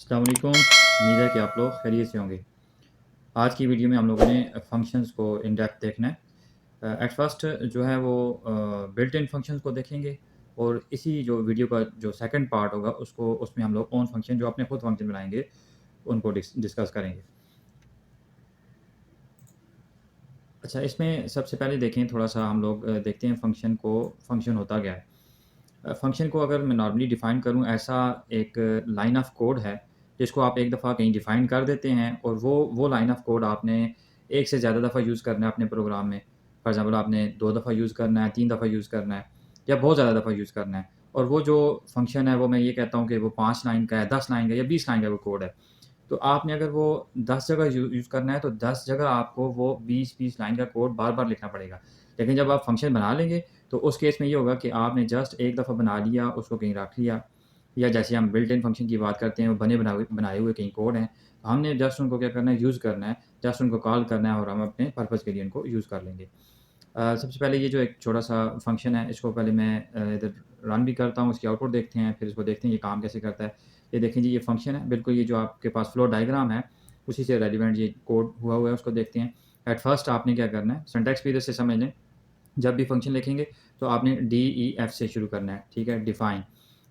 अस्सलाम वालेकुम। उम्मीद है कि आप लोग खैरियत से होंगे। आज की वीडियो में हम लोगों ने फ़ंक्शंस को इन डेप्थ देखना है। एट फर्स्ट जो है वो बिल्ट इन फ़ंक्शंस को देखेंगे और इसी जो वीडियो का जो सेकंड पार्ट होगा उसमें हम लोग ओन फ़ंक्शन जो अपने खुद फ़ंक्शन बनाएँगे उनको डिस्कस करेंगे। अच्छा, इसमें सबसे पहले देखें थोड़ा-सा हम लोग देखते हैं फ़ंक्शन होता क्या है? फ़ंक्शन को अगर मैं नॉर्मली डिफ़ाइन करूँ, ऐसा एक लाइन ऑफ़ कोड है जिसको आप एक दफ़ा कहीं डिफ़ाइन कर देते हैं और वो लाइन ऑफ़ कोड आपने एक से ज़्यादा दफ़ा यूज़ करना है अपने प्रोग्राम में। फॉर एग्ज़ाम्पल आपने 2 दफ़ा यूज़ करना है, 3 दफ़ा यूज़ करना है या बहुत ज़्यादा दफ़ा यूज़ करना है। और वो जो फ़ंक्शन है वो मैं ये कहता हूँ कि वो 5 लाइन का है, 10 लाइन का या 20 लाइन का वो कोड है। तो आपने अगर वो 10 जगह यूज़ करना है तो 10 जगह आपको वो 20-20 लाइन का कोड बार-बार लिखना पड़ेगा। लेकिन जब आप फ़ंक्शन बना लेंगे तो उस केस में ये होगा कि आपने जस्ट एक दफ़ा बना लिया, उसको कहीं रख लिया या जैसे हम बिल्ट इन फ़ंक्शन की बात करते हैं, वो बनाए हुए कहीं कोड हैं। हमने जस्ट उनको क्या करना है, यूज़ करना है, जस्ट उनको कॉल करना है और हम अपने पर्पज़ के लिए उनको यूज़ कर लेंगे। सबसे पहले ये जो एक छोटा-सा फ़ंक्शन है, इसको पहले मैं इधर रन भी करता हूँ, इसकी आउटपुट देखते हैं, फिर इसको देखते हैं ये काम कैसे करता है। ये देखें जी, ये फ़ंक्शन है, बिल्कुल ये जो आपके पास फ्लो डायग्राम है, उसी से रेलेवेंट ये कोड हुआ है, उसको देखते हैं। एट फर्स्ट आपने क्या करना है, सिंटैक्स भी इधर से समझ लें। जब भी फ़ंक्शन लिखेंगे तो आपने DEF से शुरू करना है, ठीक है? डिफाइन।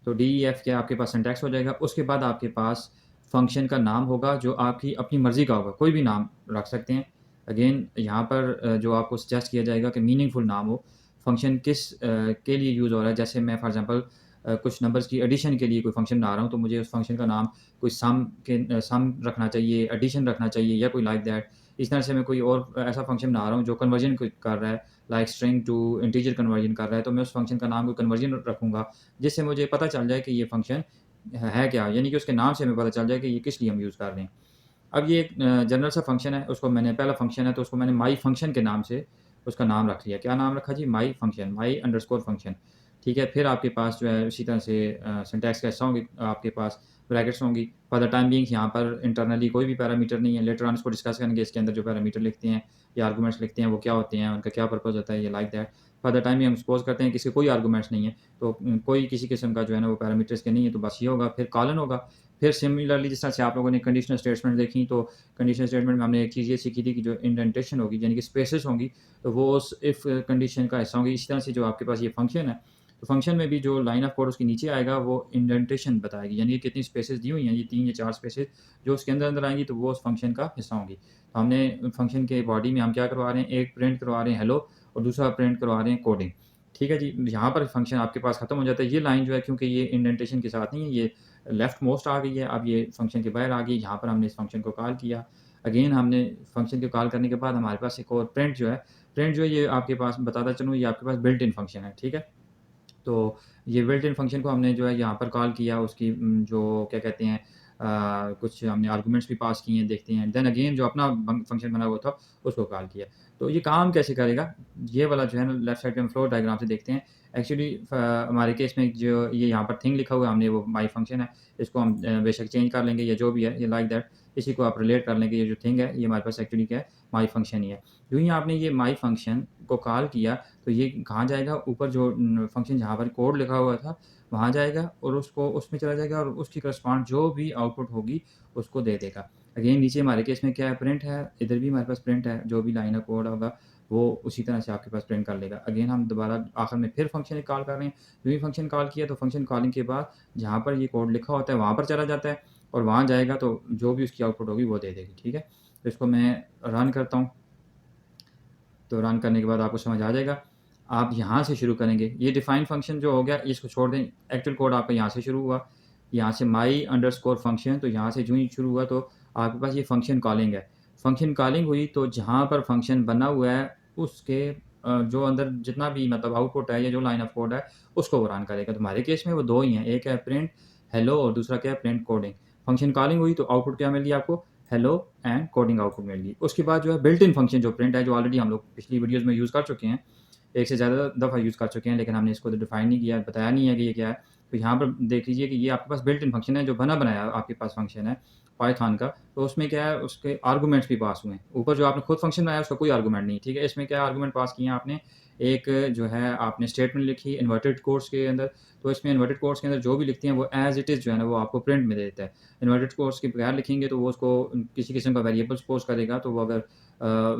तो DEF क्या आपके पास सिंटैक्स हो जाएगा, उसके बाद आपके पास फ़ंक्शन का नाम होगा जो आपकी अपनी मर्ज़ी का होगा, कोई भी नाम रख सकते हैं। अगेन यहाँ पर जो आपको सजेस्ट किया जाएगा कि मीनिंगफुल नाम हो, फ़ंक्शन के लिए यूज़ हो रहा है। जैसे मैं फॉर एग्ज़ाम्पल कुछ नंबर्स की एडिशन के लिए कोई फ़ंक्शन बना रहा हूँ, तो मुझे उस फ़ंक्शन का नाम कोई सम रखना चाहिए, एडिशन रखना चाहिए या कोई लाइक दैट। इस तरह से मैं कोई और ऐसा फ़ंक्शन बना रहा हूँ जो कन्वर्जन कर रहा है, like string to integer conversion कर रहा है, तो मैं उस फ़ंक्शन का नाम कोई कन्वर्जन रखूँगा, जिससे मुझे पता चल जाए कि ये फ़ंक्शन है क्या? यानी कि उसके नाम से हमें पता चल जाए कि ये किस लिए हम यूज़ कर रहे हैं। अब ये एक जनरल सा फ़ंक्शन है, उसको मैंने पहला फ़ंक्शन है तो उसको मैंने माई फ़ंक्शन के नाम से उसका नाम रख लिया। क्या नाम रखा जी? माई फ़ंक्शन, माई अंडरस्कोर फ़ंक्शन, ठीक है? फिर आपके पास जो है उसी तरह से सिंटैक्स कैसा होंगे आपके पास ब्रैकेट्स होंगी। फॉर द टाइम बीइंग यहाँ पर इंटरनली कोई भी पैरामीटर नहीं है, लेटर ऑन इसको डिस्कस करेंगे इसके अंदर जो पैरामीटर लिखते हैं या आर्गुमेंट्स लिखते हैं वो क्या होते हैं, उनका क्या पर्पज़ होता है, ये like that. For the time being हम सपोज़ करते हैं किसी कोई आर्गुमेंट्स नहीं है, तो कोई किसी किस्म का जो है ना वो पैरामीटर्स के नहीं है, तो बस ये होगा, फिर कॉलन होगा। फिर सिमिलरली जिस तरह से आप लोगों ने कंडीशनल स्टेटमेंट देखी, तो कंडीशनल स्टेटमेंट में हमने एक चीज़ ये सीखी थी कि जो इंडेंटेशन होगी यानी कि स्पेसेस होंगी, तो वो उस इफ कंडीशन का हिस्सा होंगी। इसी तरह से जो आपके पास ये फ़ंक्शन है, तो फ़ंक्शन में भी जो लाइन ऑफ कोड उसके नीचे आएगा वो इंडेंटेशन बताएगी, यानी कि कितनी स्पेसेस दी हुई हैं, ये 3 या 4 स्पेसेस जो उसके अंदर आएँगी तो वो उस फ़ंक्शन का हिस्सा होंगी। तो हमने फ़ंक्शन के बॉडी में हम क्या करवा रहे हैं, एक प्रिंट करवा रहे हैं हेलो और दूसरा प्रिंट करवा रहे हैं कोडिंग। ठीक है जी, यहाँ पर फ़ंक्शन आपके पास खत्म हो जाता है। ये लाइन जो है क्योंकि ये इंडेंटेशन के साथ नहीं है, ये लेफ्ट मोस्ट आ गई है, अब ये फ़ंक्शन के बाहर आ गई, यहाँ पर हमने इस फ़ंक्शन को कॉल किया। अगेन हमने फ़ंक्शन को कॉल करने के बाद हमारे पास एक और प्रिंट जो है ये आपके पास बताता चलूँ, ये आपके पास बिल्ट इन फ़ंक्शन है, ठीक है? तो ये बिल्ट इन फ़ंक्शन को हमने जो है यहाँ पर कॉल किया, उसकी जो क्या कहते हैं कुछ हमने आर्गुमेंट्स भी पास किए हैं, देखते हैं। देन अगेन जो अपना फ़ंक्शन बना हुआ था, उसको कॉल किया। तो ये काम कैसे करेगा? ये वाला जो है ना लेफ्ट साइड पे हम फ्लो डायग्राम से देखते हैं। एक्चुअली हमारे केस में जो ये यहाँ पर थिंग लिखा हुआ है, हमने वो माई फ़ंक्शन है, इसको हम बेशक चेंज कर लेंगे या जो भी है, ये लाइक दैट इसी को आप रिलेट कर लेंगे। ये जो थिंग है, ये हमारे पास एक्चुअली क्या है, माई फ़ंक्शन ही है। यूँ ही आपने ये माई फ़ंक्शन को कॉल किया तो ये कहाँ जाएगा? ऊपर जो फ़ंक्शन जहाँ पर कोड लिखा हुआ था, वहाँ जाएगा और उसको उसमें चला जाएगा और उसकी करस्पॉन्ड जो भी आउटपुट होगी, उसको दे देगा। अगेन नीचे हमारे केस में क्या है? प्रिंट है, इधर भी हमारे पास प्रिंट है, जो भी लाइन ऑफ कोड होगा, वो उसी तरह से आपके पास प्रिंट कर लेगा। अगेन हम दोबारा आखिर में फिर फ़ंक्शन एक कॉल कर रहे हैं, जो भी फ़ंक्शन कॉल किया तो फ़ंक्शन कॉलिंग के बाद जहाँ पर ये कोड लिखा होता है, वहाँ पर चला जाता है और वहाँ जाएगा तो जो भी उसकी आउटपुट होगी, वो दे देगी, ठीक है? तो इसको मैं रन करता हूँ। तो रन करने के बाद आपको समझ आ जाएगा। आप यहाँ से शुरू करेंगे। ये डिफाइन फ़ंक्शन जो हो गया इसको छोड़ दें। एक्चुअल कोड आपका यहाँ से शुरू हुआ। यहाँ से माई अंडरस्कोर फ़ंक्शन तो यहाँ से जो ही शुरू हुआ तो आपके पास ये फ़ंक्शन कॉलिंग है। फ़ंक्शन कॉलिंग हुई तो जहाँ पर फ़ंक्शन बना हुआ है उसके जो अंदर जितना भी मतलब आउटपुट है या जो लाइन ऑफ कोड है उसको वो रन करेगा। तो हमारे केस में वो 2 ही हैं। एक है प्रिंट हेलो और दूसरा क्या है प्रिंट कोडिंग। फ़ंक्शन कॉलिंग हुई तो आउटपुट क्या मिल गया आपको हेलो एंड कोडिंग आउटपुट मिल गई। उसके बाद जो है बिल्ट इन फ़ंक्शन जो प्रिंट है जो ऑलरेडी हम लोग पिछली वीडियोज़ में यूज़ कर चुके हैं। एक से ज़्यादा दफ़ा यूज़ कर चुके हैं लेकिन हमने इसको तो डिफ़ाइन नहीं किया, बताया नहीं है कि ये क्या है। तो यहाँ पर देख लीजिए कि ये आपके पास बिल्ट इन फ़ंक्शन है जो बना बनाया आपके पास फ़ंक्शन है पाइथन का। तो उसमें क्या है उसके आर्गुमेंट्स भी पास हुए हैं। ऊपर जो आपने खुद फ़ंक्शन बनाया है उसका कोई आर्गुमेंट नहीं, ठीक है? इसमें क्या आर्गुमेंट पास किए हैं आपने एक जो है आपने स्टेटमेंट लिखी इन्वर्टेड कोर्स के अंदर, तो इसमें इन्वर्टेड कोर्स के अंदर जो भी लिखते हैं वो एज़ इट इज़ जो है ना वो आपको प्रिंट में दे देता है। इन्वर्टेड कोर्स के बगैर लिखेंगे तो वो उसको किसी किस्म का वेरिएबल सपोज़ करेगा, तो वो अगर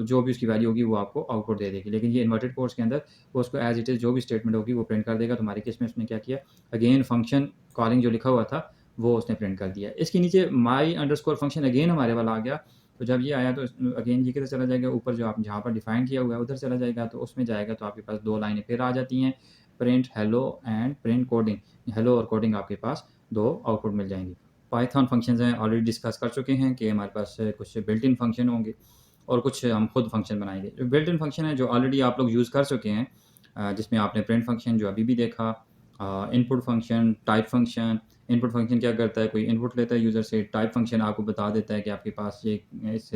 जो भी उसकी वैल्यू होगी वो आपको आउटपुट दे देगी। लेकिन ये इन्वर्टेड कोर्स के अंदर वो उसको एज़ इट इज़ जो भी स्टेटमेंट होगी वो प्रिंट कर देगा। तो हमारे केस में उसने क्या किया, अगेन फंक्शन कॉलिंग जो लिखा हुआ था वो उसने प्रिंट कर दिया। इसके नीचे माई अंडरस्कोर फंक्शन अगेन हमारे वाला आ गया। तो जब ये आया तो अगेन ये किधर चला जाएगा, ऊपर जो आप जहाँ पर डिफाइन किया हुआ है उधर चला जाएगा। तो उसमें जाएगा तो आपके पास 2 लाइनें फिर आ जाती हैं, print hello and print coding. Hello और कोडिंग आपके पास 2 आउटपुट मिल जाएँगी। पाइथन फंक्शंस हैं, ऑलरेडी डिस्कस कर चुके हैं कि हमारे पास कुछ बिल्ट इन फंक्शन होंगे और कुछ हम खुद फंक्शन बनाएँगे। जो बिल्ट इन फंक्शन है जो ऑलरेडी आप लोग यूज़ कर चुके हैं, जिसमें आपने प्रिंट फंक्शन जो अभी भी देखा, input function, type function. Input function क्या करता है, कोई इनपुट लेता है यूज़र से। टाइप फंक्शन आपको बता देता है कि आपके पास ये इस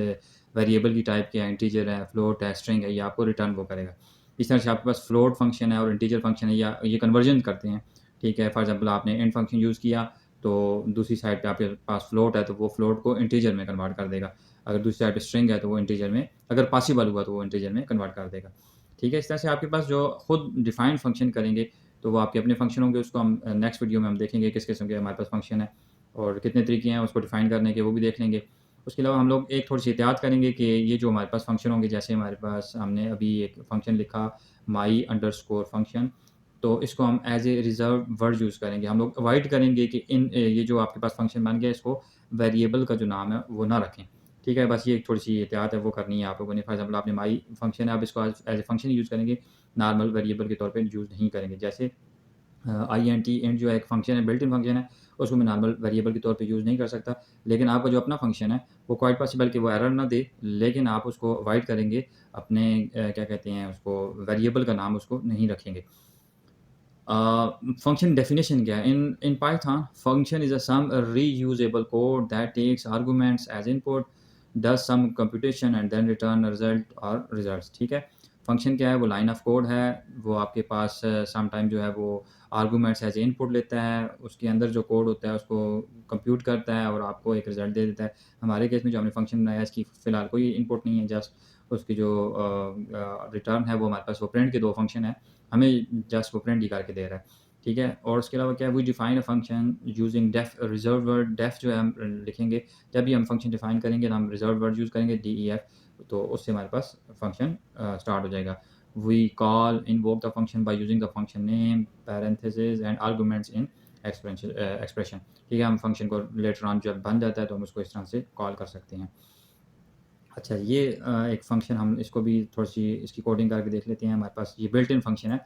वेरिएबल की टाइप क्या है, इंटीजर है, फ्लोट है, स्ट्रिंग है, ये आपको रिटर्न वो करेगा। इस तरह से आपके पास फ्लोट फंक्शन है और इंटीजर फंक्शन है, या ये कन्वर्जन करते हैं। ठीक है, फॉर एग्जांपल आपने इंट फंक्शन यूज़ किया तो दूसरी साइड पे आपके पास फ्लोट है तो वो फ्लोट को इंटीजर में कन्वर्ट कर देगा। अगर दूसरी साइड पे स्ट्रिंग है तो वो इंटीजर में, अगर पॉसिबल हुआ तो वो इंटीजर में कन्वर्ट कर देगा। ठीक है, इस तरह से आपके पास जो खुद डिफाइंड फंक्शन करेंगे तो वो आपके अपने फंक्शन होंगे। उसको हम नेक्स्ट वीडियो में हम देखेंगे किस किस्म के हमारे पास फंक्शन है और कितने तरीके हैं उसको डिफाइन करने के, वो भी देख लेंगे। उसके अलावा हम लोग एक थोड़ी-सी एहतियात करेंगे कि ये जो हमारे पास फंक्शन होंगे, जैसे हमारे पास हमने अभी एक फंक्शन लिखा माई अंडरस्कोर फंक्शन, तो इसको हम as a reserve word use करेंगे। हम लोग अवॉइड करेंगे कि ये जो आपके पास फंक्शन बन गया इसको वेरिएबल का जो नाम है वो ना रखें। ठीक है, बस ये एक थोड़ी-सी एहतियात है वो करनी है आप लोगों ने। फॉर एग्ज़ाम्पल आपने माई फंक्शन है, अब इसको एज़ ए फंक्शन यूज़ करेंगे, नॉर्मल वेरिएबल के तौर पे यूज़ नहीं करेंगे। जैसे INT इंट जो है एक फ़ंक्शन है, बिल्ट इन फ़ंक्शन है, उसको मैं नॉर्मल वेरिएबल के तौर पे यूज़ नहीं कर सकता। लेकिन आपका जो अपना फ़ंक्शन है, वो क्वाइट पॉसिबल कि वो एरर ना दे, लेकिन आप उसको अवॉइड करेंगे, अपने क्या कहते हैं उसको, वेरिएबल का नाम उसको नहीं रखेंगे। फंक्शन डेफिनिशन क्या है? In Python function is a some reusable code that takes arguments as input, does some computation and then return a result और रिज़ल्ट्स। ठीक है? फंक्शन क्या है? वो लाइन ऑफ कोड है, वो आपके पास सम टाइम जो है वो आर्गुमेंट्स एज़ इनपुट लेता है, उसके अंदर जो कोड होता है उसको कंप्यूट करता है और आपको एक रिज़ल्ट दे देता है। हमारे केस में जो हमने फंक्शन बनाया है इसकी फ़िलहाल कोई इनपुट नहीं है, जस्ट उसकी जो रिटर्न है वो हमारे पास वो प्रिंट के 2 फंक्शन है। हमें जस्ट वो प्रिंट ही करके दे रहा है, ठीक है? और उसके अलावा क्या है, we define a function using def reserve word. Def जो है हम लिखेंगे, जब भी हम फंक्शन डिफाइन करेंगे तो हम रिजर्व वर्ड यूज़ करेंगे, DEF, तो उससे हमारे पास फंक्शन स्टार्ट हो जाएगा। We call invoke the function by using the function name, parenthesis and arguments in expression. ठीक है, हम फंक्शन को लेटर ऑन जब बन जाता है तो हम उसको इस तरह से कॉल कर सकते हैं। अच्छा, ये एक फ़ंक्शन हम इसको भी थोड़ी-सी इसकी कोडिंग करके देख लेते हैं। हमारे पास ये बिल्ट इन फ़ंक्शन है,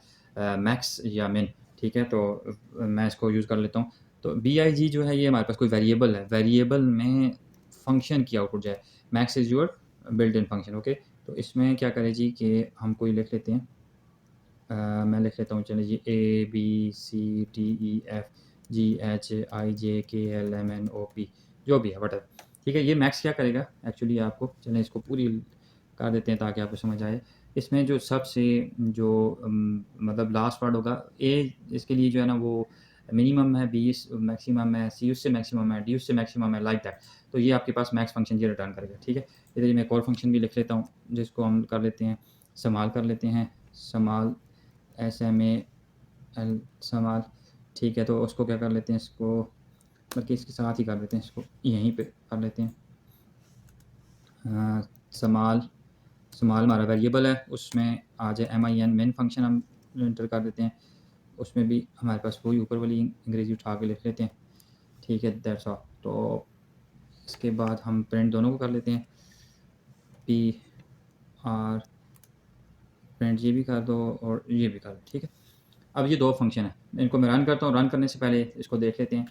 मैक्स या मिन, ठीक है? तो मैं इसको यूज़ कर लेता हूँ। तो BIG जो है ये हमारे पास कोई वेरिएबल है, वेरिएबल में फ़ंक्शन की आउटपुट जो है, max is your built in function, okay? तो इसमें क्या करें जी कि हम कोई लिख लेते हैं, मैं लिख लेता हूँ, चलिए जी, ABCDEFGHIJKLMNOP, जो भी है व्हाटएवर, ठीक है? ये मैक्स क्या करेगा एक्चुअली आपको, चलें इसको पूरी कर देते हैं ताकि आपको समझ आए। इसमें जो सबसे जो मतलब लास्ट वर्ड होगा, ए इसके लिए जो है ना वो मिनिमम है, बी मैक्सिमम है, सी उससे मैक्सिमम है, डी उससे मैक्सिमम है, लाइक दैट। तो ये आपके पास मैक्स फंक्शन ये रिटर्न करेगा, ठीक है? इधर मैं एक और फंक्शन भी लिख लेता हूँ जिसको हम कर लेते हैं, समाल कर लेते हैं, समाल, SMAL, समाल, ठीक है? तो उसको क्या कर लेते हैं, इसको बल्कि इसके साथ ही कर लेते हैं, इसको यहीं पे कर लेते हैं। समाल, समाल हमारा वेरिएबल है, उसमें आ जाए MIN, मेन फंक्शन हम एंटर कर देते हैं। उसमें भी हमारे पास वही ऊपर वाली अंग्रेज़ी उठा के लिख लेते हैं, ठीक है? That's all. तो इसके बाद हम प्रिंट दोनों को कर लेते हैं, PR, प्रिंट ये भी कर दो और ये भी कर दो, ठीक है? अब ये 2 फंक्शन हैं, इनको मैं रन करता हूँ। रन करने से पहले इसको देख लेते हैं।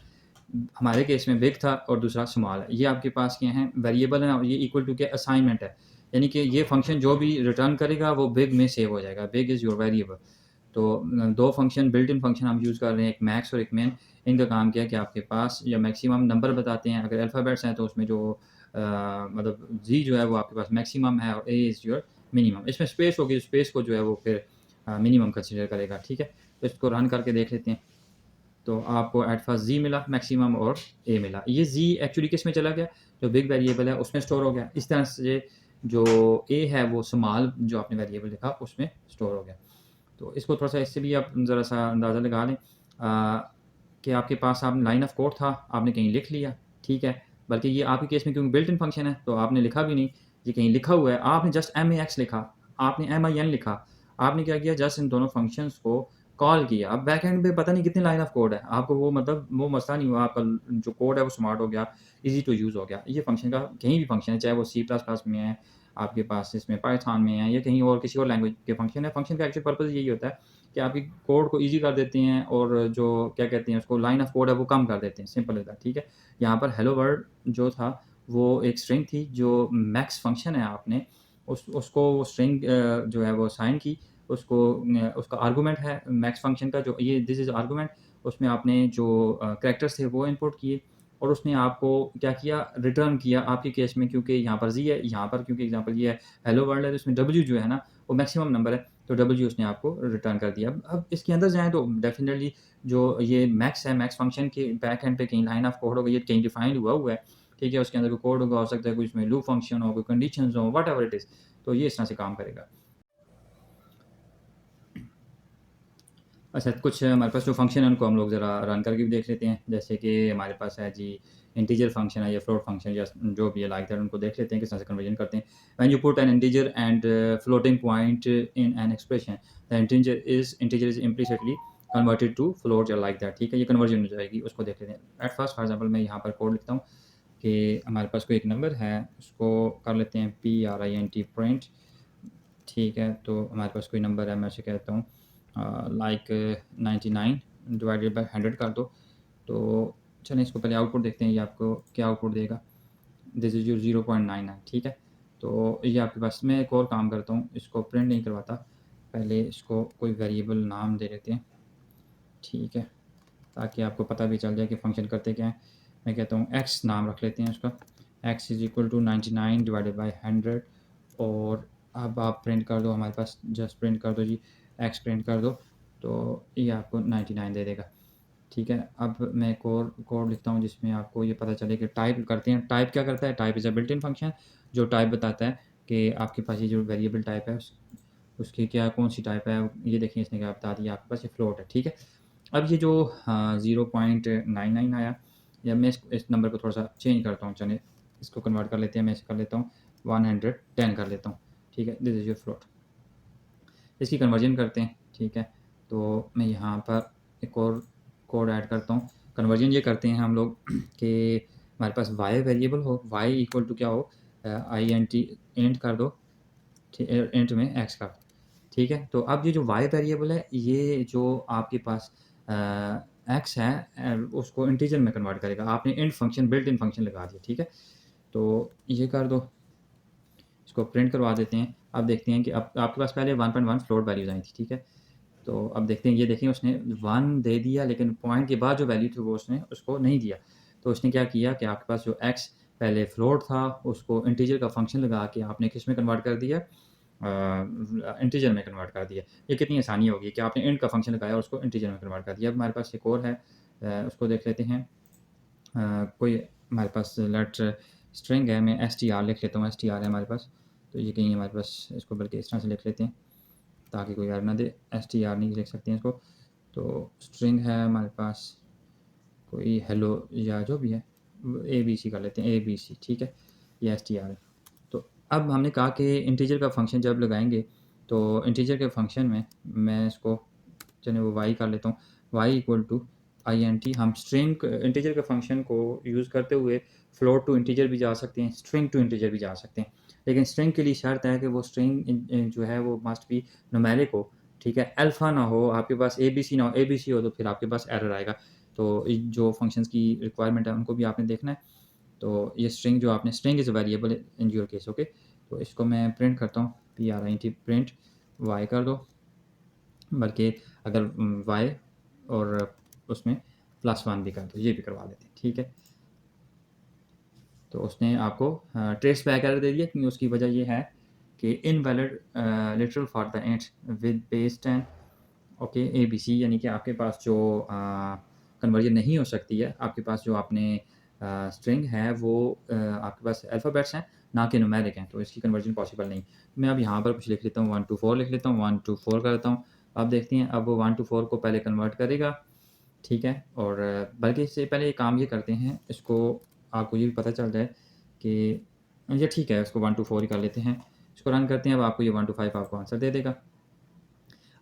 हमारे केस में बिग था और दूसरा स्मॉल है। ये आपके पास क्या हैं, वेरिएबल हैं और ये इक्वल टू के असाइनमेंट है। यानी कि ये फंक्शन जो भी रिटर्न करेगा वो बिग में सेव हो जाएगा। Big is your variable. तो 2 फंक्शन बिल्ट इन फंक्शन हम यूज़ कर रहे हैं, एक मैक्स और एक मिन। इनका काम क्या है कि आपके पास या मैक्सिमम नंबर बताते हैं। अगर अल्फ़ाबेट्स हैं तो उसमें जो मतलब जी जो है वो आपके पास मैक्सिमम है और ए इज़ योर मिनिमम। इसमें स्पेस होगी, स्पेस को जो है वो फिर मिनिमम कंसीडर करेगा, ठीक है? तो इसको रन करके देख लेते हैं। तो आपको एट फर्स्ट जी मिला मैक्सिमम और ए मिला। ये जी एक्चुअली किस में चला गया, जो बिग वेरिएबल है उसमें स्टोर हो गया। इस तरह से जो ए है वो स्मॉल जो आपने वेरिएबल लिखा उसमें स्टोर हो गया। तो इसको थोड़ा-सा इससे भी आप ज़रा-सा अंदाज़ा लगा लें कि आपके पास आप लाइन ऑफ कोड था, आपने कहीं लिख लिया, ठीक है। बल्कि ये आपके केस में क्योंकि बिल्ट इन फंक्शन है, तो आपने लिखा भी नहीं, ये कहीं लिखा हुआ है, आपने जस्ट MAX लिखा, आपने MIN लिखा। आपने क्या किया जस्ट इन दोनों फंक्शंस को कॉल किया। अब बैक एंड पे पता नहीं कितनी लाइन ऑफ कोड है, आपको वो मतलब वो मसला नहीं हुआ, आपका जो कोड है वो स्मार्ट हो गया, ईज़ी टू यूज़ हो गया। ये फंक्शन का कहीं भी फंक्शन है, चाहे वो सी प्लस प्लस में है, आपके पास इसमें पाइथन में है या कहीं और किसी और लैंग्वेज के फंक्शन है। फंक्शन का एक्चुअल पर्पज़ यही होता है कि आपकी कोड को ईज़ी कर देते हैं और जो क्या कहते हैं उसको लाइन ऑफ कोड है वो कम कर देते हैं, सिंपल इज़ दैट, ठीक है। यहाँ पर हेलो वर्ल्ड जो था वो एक स्ट्रिंग थी जो मैक्स फंक्शन है आपने उसको वो स्ट्रिंग जो है वो असाइन की, उसको उसका आर्गुमेंट है मैक्स फंक्शन का जो ये दिस इज़ आर्गुमेंट उसमें आपने जो कैरेक्टर्स थे वो इनपुट किए और उसने आपको क्या किया रिटर्न किया आपके केस में क्योंकि यहाँ पर ज़ी है, यहाँ पर क्योंकि एग्ज़ाम्पल ये है हेलो वर्ल्ड है तो इसमें डब्ल्यू जो है ना वो मैक्सिमम नंबर है, तो डब्ल्यू उसने आपको रिटर्न कर दिया। अब इसके अंदर जाएँ तो डेफ़िनिटली जो ये मैक्स है, मैक्स फंक्शन के बैक एंड पे कहीं लाइन ऑफ कोड होगा, ये कहीं डिफाइंड हुआ है, ठीक है? उसके अंदर कोई कोड होगा, हो सकता है कोई इसमें लूप फंक्शन हो, कोई कंडीशंस हो, व्हाटएवर इट इज़, तो ये इस तरह से काम करेगा। अच्छा, कुछ हमारे पास जो फ़ंक्शन है उनको हम लोग ज़रा रन करके भी देख लेते हैं। जैसे कि हमारे पास है जी इंटीजर फ़ंक्शन है या फ्लोट फ़ंक्शन या जो भी है लाइक दैट उनको देख लेते हैं किस तरह से कन्वर्जन करते हैं। When you put an integer and floating point in an expression, the integer is implicitly converted to float या लाइक दैट, ठीक है? ये कन्वर्जन हो जाएगी, उसको देख लेते हैं। एट फर्स्ट फॉर एग्ज़ाम्पल मैं यहाँ पर कोड लिखता हूँ कि हमारे पास कोई एक नंबर है, उसको कर लेते हैं print प्रिंट, ठीक है? तो हमारे पास कोई नंबर है, मैं उसे कहता हूँ लाइक 99 डिवाइडेड बाय 100 कर दो। तो चलें इसको पहले आउटपुट देखते हैं, ये आपको क्या आउटपुट देगा। दिस इज़ योर 0.99, ठीक है। तो ये आपके पास मैं एक और काम करता हूँ, इसको प्रिंट नहीं करवाता, पहले इसको कोई वेरिएबल नाम दे देते हैं, ठीक है, ताकि आपको पता भी चल जाए कि फ़ंक्शन करते क्या हैं। मैं कहता हूँ एक्स नाम रख लेते हैं उसका, X is equal to 99 divided by 100 और अब आप प्रिंट कर दो, हमारे पास जस्ट प्रिंट कर दो जी, एक्स प्रिंट कर दो, तो ये आपको 99 दे देगा, ठीक है। अब मैं एक और कोड लिखता हूँ जिसमें आपको ये पता चले कि टाइप करते हैं। टाइप क्या करता है? Type is a built in function जो टाइप बताता है कि आपके पास ये जो वेरिएबल टाइप है उसकी क्या कौन-सी टाइप है, ये देखिए इसने क्या बता दिया आपके पास ये फ्लोट है, ठीक है। अब ये जो 0.99 आया, या मैं इस नंबर को थोड़ा-सा चेंज करता हूँ, चलिए इसको कन्वर्ट कर लेते हैं, मैं इसे कर लेता हूँ 110 कर लेता हूँ, ठीक है, दिस इज़ योर फ्लोट। इसकी कन्वर्जन करते हैं, ठीक है। तो मैं यहाँ पर एक और कोड ऐड करता हूँ। कन्वर्जन ये करते हैं हम लोग कि हमारे पास y वेरिएबल हो, y इक्वल टू क्या हो INT इंट कर दो, इंट में x कर दो, ठीक है। तो अब ये जो y वेरिएबल है, ये जो आपके पास x है उसको इंटीजर में कन्वर्ट करेगा। आपने int function built in function लगा दिया, ठीक है। तो ये कर दो, इसको प्रिंट करवा देते हैं। अब देखते हैं कि अब आपके पास पहले 1.1 फ्लोट वैल्यूज़ आई थी, ठीक है। तो अब देखते हैं, ये देखिए उसने 1 दे दिया लेकिन पॉइंट के बाद जो वैल्यू थी वो उसने उसको नहीं दिया। तो उसने क्या किया कि आपके पास जो x पहले फ्लोट था उसको इंटीजर का फंक्शन लगा के आपने किस में कन्वर्ट कर दिया इंटीजर में कन्वर्ट कर दिया। ये कितनी आसानी होगी कि आपने इंट का फंक्शन लगाया और उसको इंटीजर में कन्वर्ट कर दिया। अब हमारे पास एक और है, उसको देख लेते हैं। कोई हमारे पास लेट स्ट्रिंग है, मैं str लिख लेता हूँ, str है हमारे पास। तो ये कहीं हमारे पास इसको बल्कि इस तरह से लिख लेते हैं ताकि कोई एरर ना दे, str नहीं लिख सकते हैं इसको। तो स्ट्रिंग है हमारे पास कोई हेलो या जो भी है, ABC कर लेते हैं, ABC, ठीक है, ये str है। तो अब हमने कहा कि इंटीजर का फंक्शन जब लगाएंगे तो इंटीजर के फंक्शन में मैं इसको चलिए वो y कर लेता हूँ, y इक्वल टू INT। हम स्ट्रिंग इंटीजर के फंक्शन को यूज़ करते हुए फ्लोट टू इंटीजर भी जा सकते हैं, स्ट्रिंग टू इंटीजर भी जा सकते हैं, लेकिन स्ट्रिंग के लिए शर्त है कि वो स्ट्रिंग जो है वो मस्ट बी न्यूमेरिक हो, ठीक है, अल्फ़ा ना हो, आपके पास ABC ना हो, ABC हो तो फिर आपके पास एरर आएगा। तो जो फंक्शंस की रिक्वायरमेंट है उनको भी आपने देखना है। तो ये स्ट्रिंग जो आपने string is a variable in your case, okay. तो इसको मैं प्रिंट करता हूँ, print प्रिंट y कर दो, बल्कि अगर y और उसमें +1 भी कर दो, ये भी करवा लेते हैं, ठीक है। तो उसने आपको ट्रेस बैक एरर दे दिया क्योंकि उसकी वजह ये है कि invalid literal for the int with base 10, okay, ABC, यानी कि आपके पास जो कन्वर्जन नहीं हो सकती है, आपके पास जो आपने स्ट्रिंग है वो आपके पास अल्फ़ाबेट्स हैं ना कि न्यूमेरिक हैं, तो इसकी कन्वर्जन पॉसिबल नहीं। मैं अब यहाँ पर कुछ लिख लेता हूँ, 1 to 4 लिख लेता हूँ, 1 to 4 कर देता हूँ। अब देखते हैं, अब वो 1 टू 4 को पहले कन्वर्ट करेगा, ठीक है? और बल्कि इससे पहले एक काम ये करते हैं, इसको आपको ये भी पता चल जाए कि ये ठीक है, इसको 1 टू 4 ही कर लेते हैं। इसको रन करते हैं, अब आपको ये 1 टू 5 आपको आंसर दे देगा।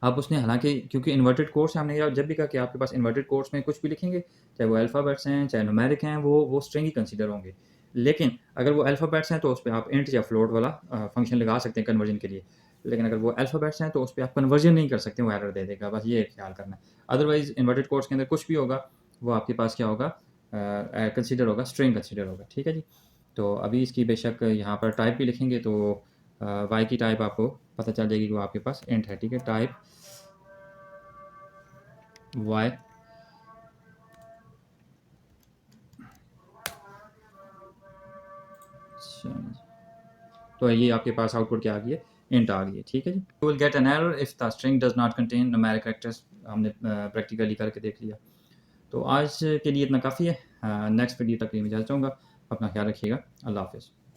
अब उसने हालाँकि क्योंकि इन्वर्टेड कोट्स हमने जब भी कहा कि आपके पास इन्वर्टेड कोट्स में कुछ भी लिखेंगे, चाहे वो अल्फ़ाबेट्स हैं, चाहे न्यूमेरिक हैं, वो स्ट्रिंग ही कंसीडर होंगे। लेकिन अगर वो अल्फ़ाबेट्स हैं, तो उसपे आप इंट या फ्लोट वाला फ़ंक्शन लगा सकते हैं कन्वर्जन के लिए। लेकिन अगर वो अल्फ़ाबेट्स हैं, तो उसपे आप कन्वर्जन नहीं कर सकते, वो एरर दे देगा। बस ये ख़्याल करना है। अदरवाइज़ इन्वर्टेड कोट्स के अंदर कुछ भी होगा, वो आपके पास क्या होगा, कंसीडर होगा, स्ट्रिंग कंसीडर होगा। ठीक है जी? तो अभी इसकी बेशक यहाँ पर टाइप भी लिखेंगे, तो वाई की टाइप आपको पता चल जाएगी कि वो आपके पास इंट है। ठीक है? Type Y. अच्छा, तो ये आपके पास आउटपुट क्या आ गई है, इंट आ गई है। ठीक है जी। You will get an error if the string does not contain numeric characters. हमने प्रैक्टिकली करके देख लिया। तो आज के लिए इतना काफ़ी है। नेक्स्ट वीडियो तक के लिए मैं इजाज़त चाहूँगा। अपना ख्याल रखिएगा। अल्लाह हाफ़िज़।